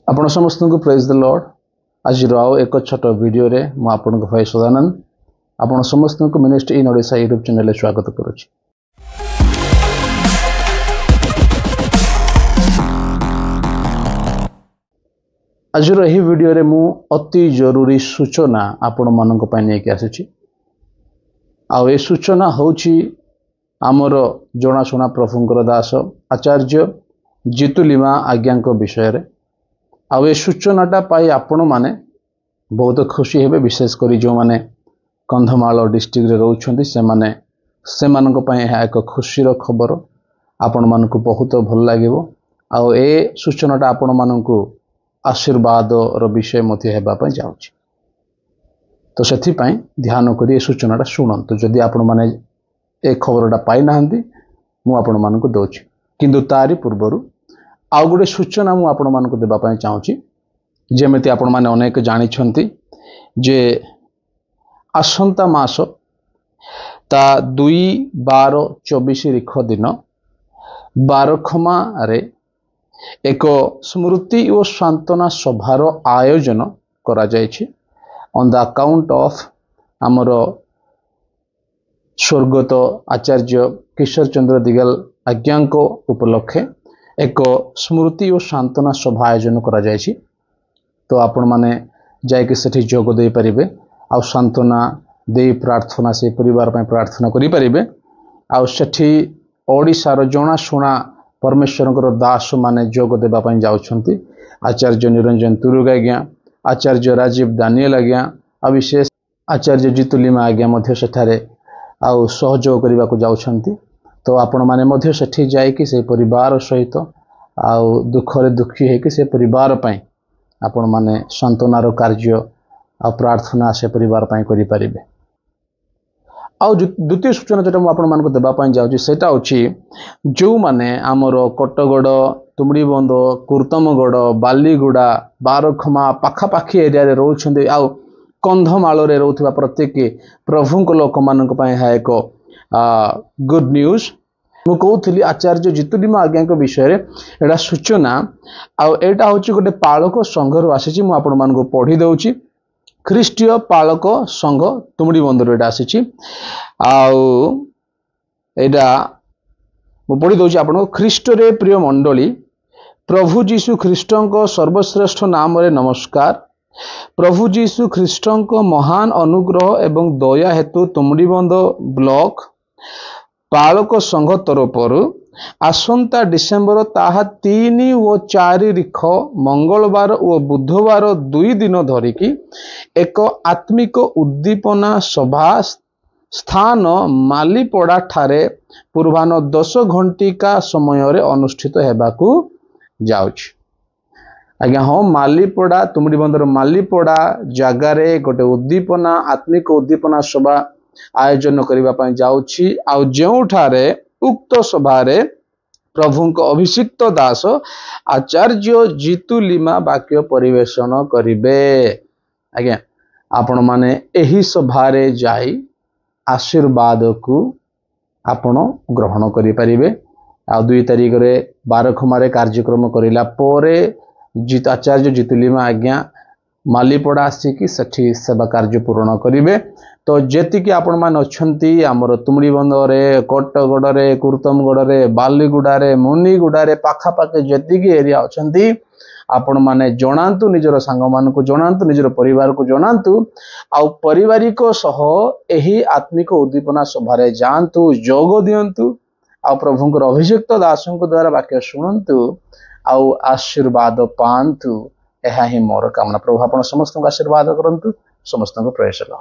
आपण समस्त को प्रेज द लॉर्ड। आज राव एक छोट वीडियो रे मु आपन को भाई सदानंद आपण समस्त को मिनिस्ट्री इन ओडिशा यूट्यूब चैनल स्वागत करूची। आज रही वीडियो रे मु अति जरूरी सूचना आपण मानन को पाई नेकी आसीची। आ ए सूचना होची आमर जनाशुना प्रभुंकर दास आचार्य जितुलिमा आज्ञा विषय रे। आ सूचनाटा पाई आपण माने बहुत खुशी हेबे, विशेषकर जो माने कंधमाल डिस्ट्रिक्ट रे रहउछन्ती से मानक पई एक खुशीर खबर। आपण मानकु बहुत भल लागिवो। आ ए सूचनाटा आपण मानकु आशीर्वाद रो विषय मते हेबा पई जाउछि। तो सेथि पई ध्यान करी ए सूचनाटा सुनंतु। जदि आपण माने ए खबरटा पाई नाहंती मु आपण मानकु दोछि, किंतु तारि पूर्वरु आउ गोटे सूचना मु आपण मानकु देबा पई चाहूछि। जेमिति आपण माने अनेक जानि छंती जे आसंता मास ता 2/12/24 रिख दिन बारखमा रे एक स्मृति और सांत्वना सभार आयोजन करा जायछि ऑन द अकाउंट ऑफ आमर स्वर्गत आचार्य किशोर चंद्र दिगल आज्ञा उपलक्षे एक स्मृति और सांत्वना सभा आयोजन करा जायछि। तो आपण माने जायके सेठी जोग दे परिबे आ सांत्वना दे प्रार्थना से परिवार पय प्रार्थना करि परिबे। आ सेठी ओडिसा रो जणा सुना परमेश्वरଙ୍କର दास माने जोग देबा पय जाउछंती। आचार्य निरंजन तुरुग आज्ञा, आचार्य राजीव दानियल आज्ञा, आ विशेष आचार्य जितुलिमा आज्ञा मध्य सेठारे आ सहयोग करबा को जाउछंती। तो आपण माने मध्य सेठी जाय कि से परिवार सहित आ दुखरे दुखी है कि से परिवार पय आपण माने सांत्वनार कार्य आ प्रार्थना से परिवार पय करि परिबे। आ द्वितीय सूचना जेटा मु आपण मानको देबा पय जाउची सेटा होची जो माने हमर कटगड़, तुमड़ीबंध, कुर्तमगड़, बालीगुड़ा, बारखमा पाखा पाखी एरिया रे रहउछन्ते आ कंधमाल रे रहउथबा प्रत्येक प्रभुक लोक मानक पय है एक गुड न्यूज। मु कहूली आचार्य जितुलिमा आज्ञा विषय रे एडा सूचना आ एटा होची गोटे पालक संघर आसीची। मु आपण मानको पढ़ी दउची। ख्रीष्टीय पालक संघ तुमड़ी बंदर एटा आसीची। आउ एडा मु पढ़ी दउची आपण ख्रीष्ट रे प्रिय मंडली, प्रभु जीशु ख्रीष्टंक सर्वश्रेष्ठ नाम रे नमस्कार। प्रभु जीशु ख्रीष्टंक महान अनुग्रह एवं दया हेतु तुमड़ीबंध ब्लॉक पालक संघ तरफर आसंता डिसेम्बर ताहा 3 और 4 रिख मंगलवार और बुधवार 2 दिन धरिकी एक आत्मिक उद्दीपना सभा स्थान मालीपड़ा ठारे पूर्वाह्न 10 घंटिका समय रे अनुष्ठित हेबाकू जाउछि। आज्ञा हाँ, मालीपड़ा तुमड़ी बंदर मालीपड़ा जगार गोटे उद्दीपना आत्मिक उद्दीपना सभा आयोजन करबा पय जाउछि। आ जेउठारे उक्त सभारे प्रभुंक अभिषिक्त दास आचार्य जितुलिमा वाक्य परिवेशन करिवे। आज्ञा आपण माने एही सभारे जाई आशीर्वाद को आपण ग्रहण करि परिबे। आ 2 तारिख रे बारखमारे कार्यक्रम करिला पोरे आचार्य जितुलिमा आज्ञा मालीपड़ा आसिकी सेठी सेवा कार्य पूर्ण करिवे। तो जेति कि आपण मान अछंती हमर तुमड़ी बंदरे, कटगड़े, कुर्तमगड़े, बालीगुड़ारे, मुनिगुड़ारे पाखा पाखे जेति कि एरिया अछंती आपण माने जणांतु, निजर सांग मान को जणांतु, निजर परिवार को जणांतु। आ पारिवारिक सह एही आत्मिक उद्दीपना सभारे जांतु, जोग दियंतु। आ प्रभुंकर अभिषिक्त दासंक द्वारा वाक्य सुनंतु आ आशीर्वाद पांतु। एहा ही मोर कामना। प्रभु आपण समस्त को आशीर्वाद करंतु। समस्त को प्रेज लो।